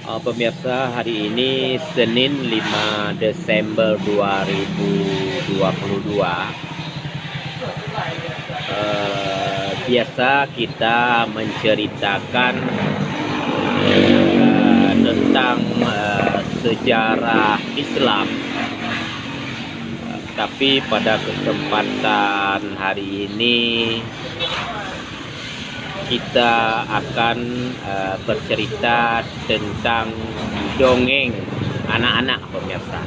Pemirsa, hari ini Senin 5 Desember 2022. Biasa kita menceritakan tentang sejarah Islam, tapi pada kesempatan hari ini kita akan bercerita tentang dongeng anak-anak, pemirsa.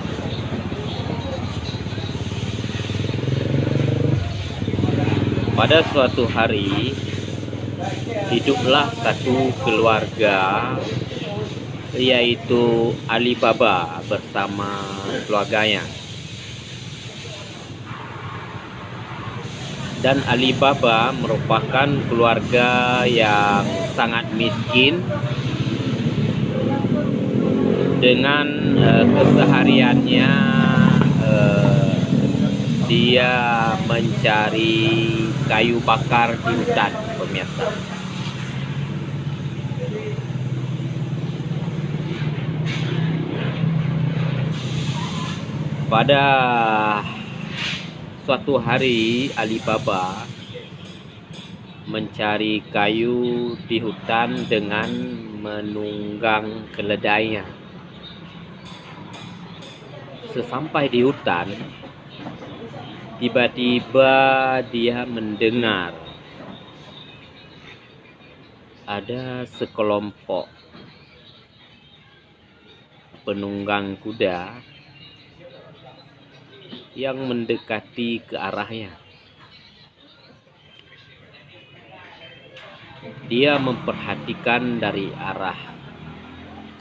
Pada suatu hari, hiduplah satu keluarga, yaitu Ali Baba bersama keluarganya. Dan Ali Baba merupakan keluarga yang sangat miskin, dengan kesehariannya dia mencari kayu bakar di hutan, pemirsa. Pada suatu hari, Ali Baba mencari kayu di hutan dengan menunggang keledainya. Sesampai di hutan, tiba-tiba dia mendengar ada sekelompok penunggang kuda yang mendekati ke arahnya. Dia memperhatikan dari arah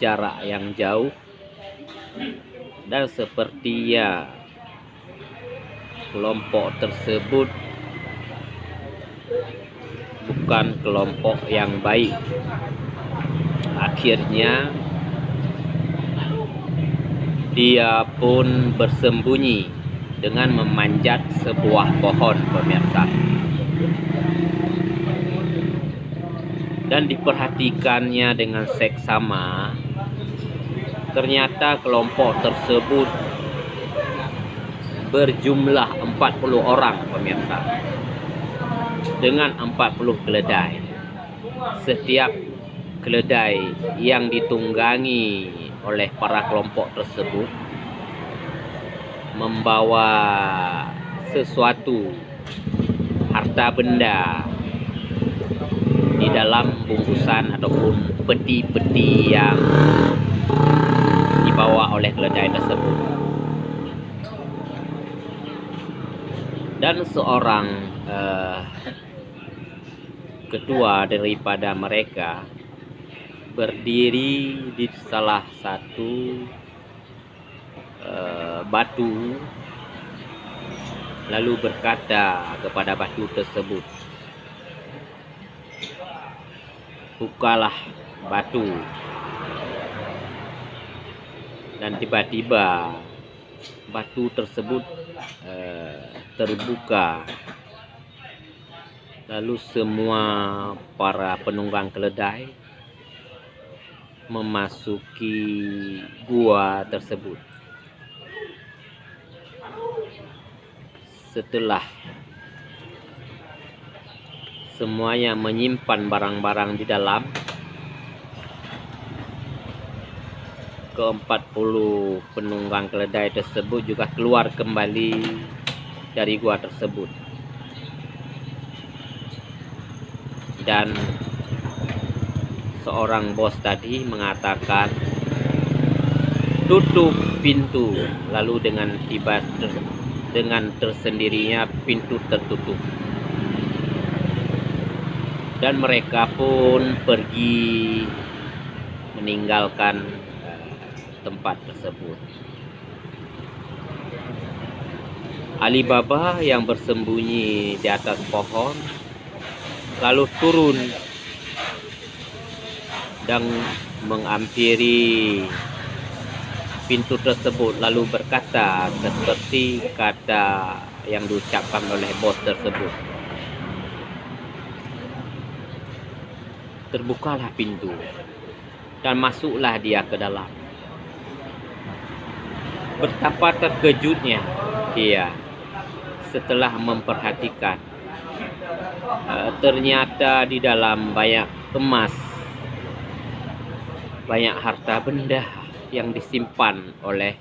jarak yang jauh, dan sepertinya kelompok tersebut bukan kelompok yang baik. Akhirnya dia pun bersembunyi dengan memanjat sebuah pohon, pemirsa. Dan diperhatikannya dengan seksama, ternyata kelompok tersebut berjumlah 40 orang, pemirsa, dengan 40 keledai. Setiap keledai yang ditunggangi oleh para kelompok tersebut membawa sesuatu harta benda di dalam bungkusan ataupun peti-peti yang dibawa oleh keledai tersebut. Dan seorang ketua daripada mereka berdiri di salah satu batu, lalu berkata kepada batu tersebut, "Bukalah batu." Dan tiba-tiba batu tersebut terbuka, lalu semua para penunggang keledai memasuki gua tersebut. Setelah semuanya menyimpan barang-barang di dalam, ke-40 penunggang keledai tersebut juga keluar kembali dari gua tersebut. Dan seorang bos tadi mengatakan, "Tutup pintu." Lalu dengan tersendirinya pintu tertutup, dan mereka pun pergi meninggalkan tempat tersebut. Ali Baba yang bersembunyi di atas pohon lalu turun dan menghampiri pintu tersebut, lalu berkata seperti kata yang diucapkan oleh bos tersebut. Terbukalah pintu. dan masuklah dia ke dalam. Betapa terkejutnya dia setelah memperhatikan, ternyata di dalam banyak emas, banyak harta benda yang disimpan oleh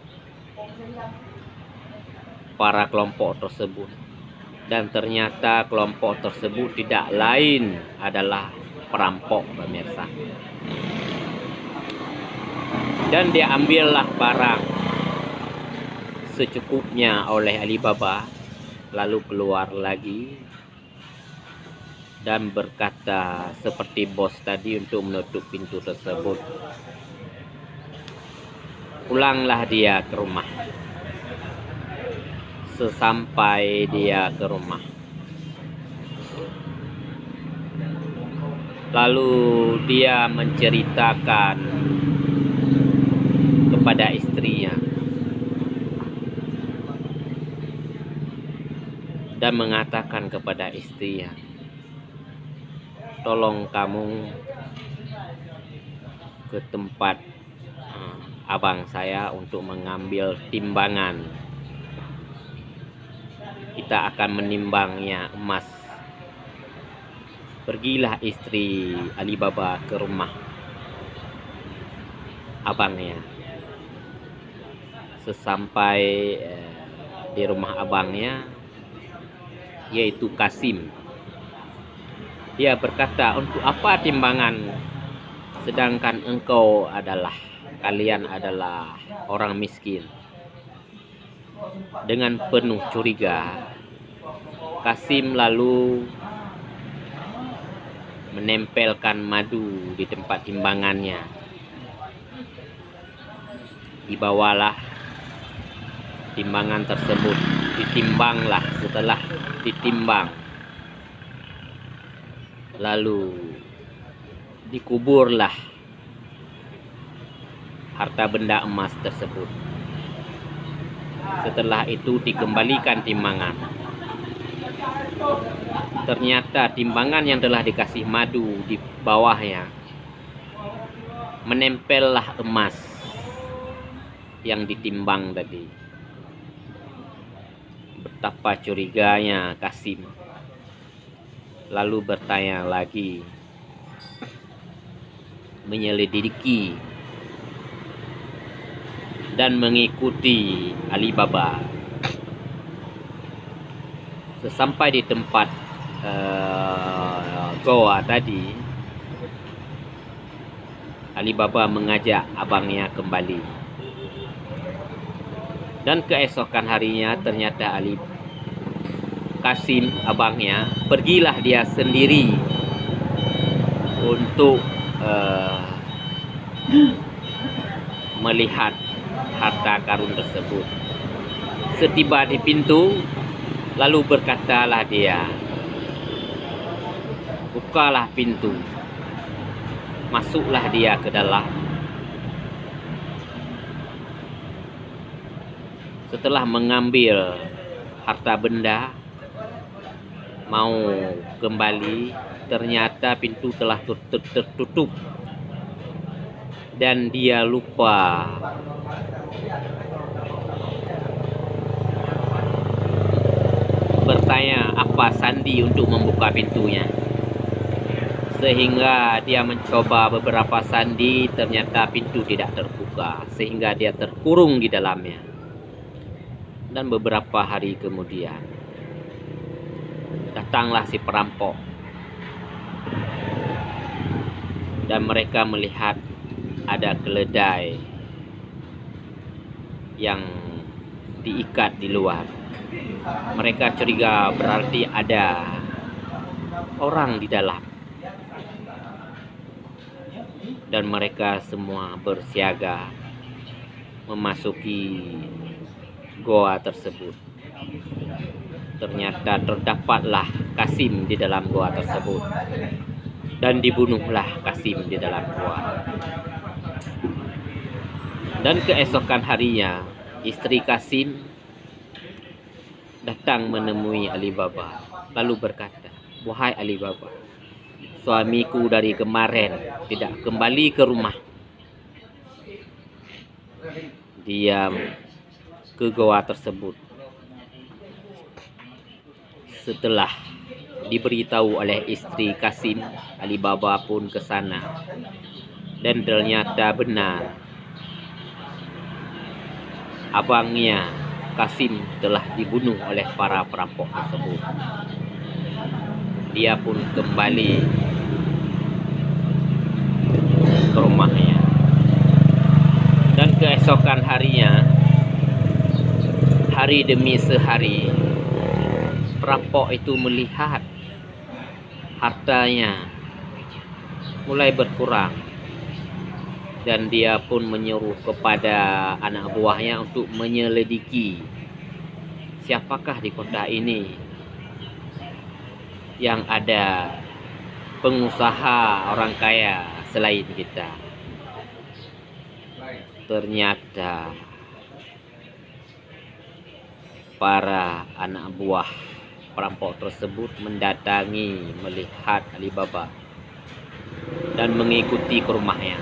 para kelompok tersebut. Dan ternyata kelompok tersebut tidak lain adalah perampok, pemirsa. Dan dia ambillah barang secukupnya oleh Alibaba, lalu keluar lagi dan berkata seperti bos tadi untuk menutup pintu tersebut. Pulanglah dia ke rumah. Sesampai dia ke rumah, lalu dia menceritakan kepada istrinya dan mengatakan kepada istrinya, tolong kamu ke tempat abang saya untuk mengambil timbangan. Kita akan menimbangnya emas. Pergilah istri Alibaba ke rumah abangnya. Sesampai di rumah abangnya, yaitu Kasim, dia berkata, untuk apa timbangan sedangkan kalian adalah orang miskin? Dengan penuh curiga, Kasim lalu menempelkan madu di tempat timbangannya. Dibawalah timbangan tersebut, ditimbanglah. Setelah ditimbang, lalu dikuburlah harta benda emas tersebut. Setelah itu dikembalikan timbangan. Ternyata timbangan yang telah dikasih madu di bawahnya menempellah emas yang ditimbang tadi. Betapa curiganya Kasim. Lalu bertanya lagi, menyelidiki dan mengikuti Alibaba. Sesampai di tempat goa tadi, Alibaba mengajak abangnya kembali. Dan keesokan harinya ternyata Kasim, abangnya, pergilah dia sendiri untuk melihat harta karun tersebut. Setiba di pintu, lalu berkatalah dia, bukalah pintu. Masuklah dia ke dalam. Setelah mengambil harta benda, mau kembali, ternyata pintu telah tertutup. Dan dia lupa bertanya apa sandi untuk membuka pintunya. Sehingga dia mencoba beberapa sandi, ternyata pintu tidak terbuka, sehingga dia terkurung di dalamnya. Dan beberapa hari kemudian, datanglah si perampok. Dan mereka melihat ada keledai yang diikat di luar. Mereka curiga berarti ada orang di dalam. Dan mereka semua bersiaga memasuki goa tersebut. Ternyata terdapatlah Kasim di dalam goa tersebut. Dan dibunuhlah Kasim di dalam goa. Dan keesokan harinya, istri Kasim datang menemui Alibaba, lalu berkata, wahai Alibaba, suamiku dari kemarin tidak kembali ke rumah. dia ke goa tersebut. Setelah diberitahu oleh istri Kasim, Alibaba pun ke sana. Dan ternyata benar, abangnya Kasim telah dibunuh oleh para perampok tersebut. Dia pun kembali ke rumahnya. Dan keesokan harinya, hari demi sehari, perampok itu melihat hartanya mulai berkurang. Dan dia pun menyuruh kepada anak buahnya untuk menyelidiki siapakah di kota ini yang ada pengusaha orang kaya selain kita. Ternyata para anak buah perampok tersebut mendatangi melihat Alibaba dan mengikuti ke rumahnya.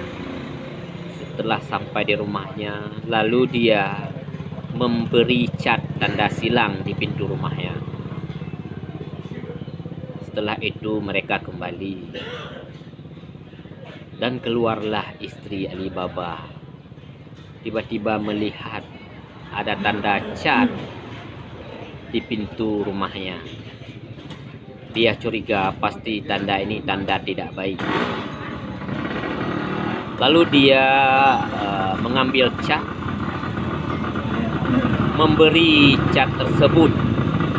Setelah sampai di rumahnya, lalu dia memberi cat tanda silang di pintu rumahnya. Setelah itu mereka kembali dan keluarlah istri Alibaba. Tiba-tiba melihat ada tanda cat di pintu rumahnya. Dia curiga pasti tanda ini tanda tidak baik. Lalu dia mengambil cat, memberi cat tersebut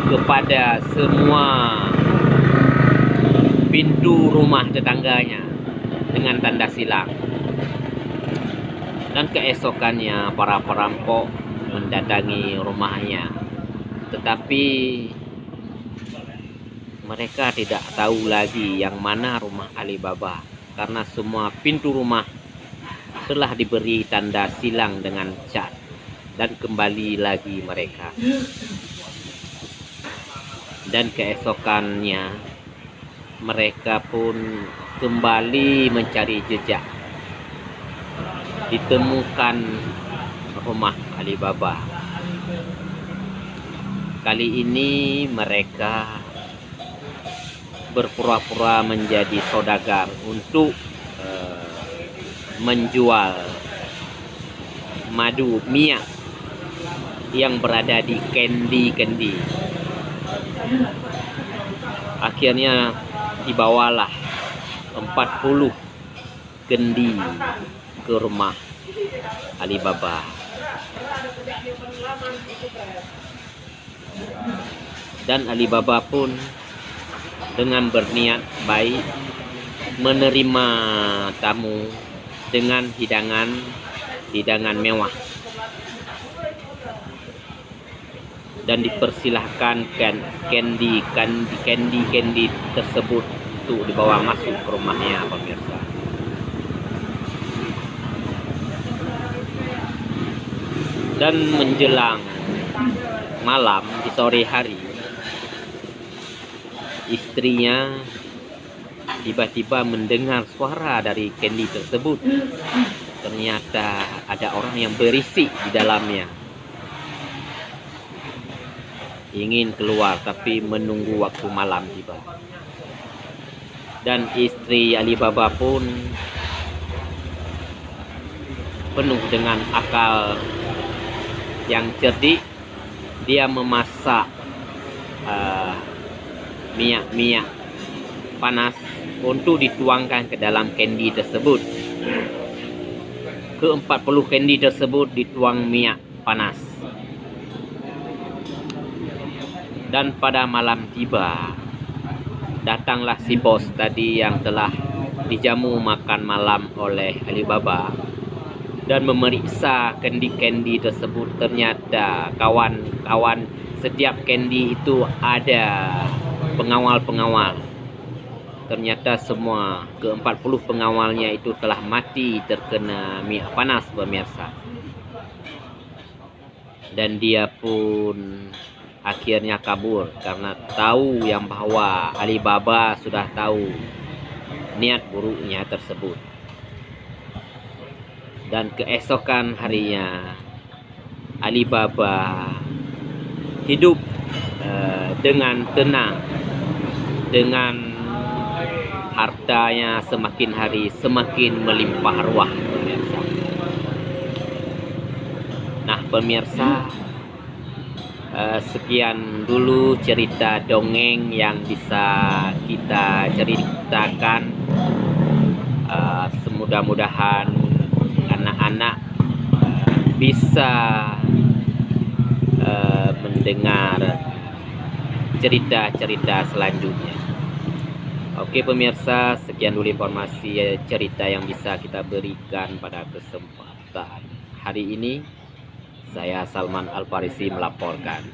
kepada semua pintu rumah tetangganya dengan tanda silang. Dan keesokannya para perampok mendatangi rumahnya, tetapi mereka tidak tahu lagi yang mana rumah Alibaba karena semua pintu rumah telah diberi tanda silang dengan cat. Dan kembali lagi mereka. Dan keesokannya mereka pun kembali mencari jejak. Ditemukan rumah Alibaba. Kali ini mereka berpura-pura menjadi saudagar untuk menjual madu minyak yang berada di kendi-kendi. Akhirnya dibawalah 40 kendi ke rumah Alibaba. Dan Alibaba pun dengan berniat baik menerima tamu dengan hidangan mewah. Dan dipersilahkan kendi tersebut untuk dibawa masuk ke rumahnya, pemirsa. Dan menjelang malam di sore hari, istrinya tiba-tiba mendengar suara dari kendi tersebut. Ternyata ada orang yang berisik di dalamnya. Ingin keluar tapi menunggu waktu malam tiba. Dan istri Alibaba pun penuh dengan akal yang cerdik. Dia memasak minyak panas untuk dituangkan ke dalam kendi tersebut. Ke 40 kendi tersebut dituang minyak panas. Dan pada malam tiba, datanglah si bos tadi yang telah dijamu makan malam oleh Alibaba dan memeriksa kendi-kendi tersebut. Ternyata kawan-kawan setiap kendi itu ada pengawal-pengawal. Ternyata semua ke-40 pengawalnya itu telah mati terkena minyak panas, pemirsa. Dan dia pun akhirnya kabur karena tahu yang bahwa Alibaba sudah tahu niat buruknya tersebut. Dan keesokan harinya Alibaba hidup dengan tenang, dengan hartanya semakin hari semakin melimpah ruah, pemirsa. Nah, pemirsa, sekian dulu cerita dongeng yang bisa kita ceritakan. Semudah-mudahan anak-anak bisa mendengar cerita-cerita selanjutnya. Oke pemirsa, sekian dulu informasi cerita yang bisa kita berikan pada kesempatan hari ini. Saya Salman Al Farisi melaporkan.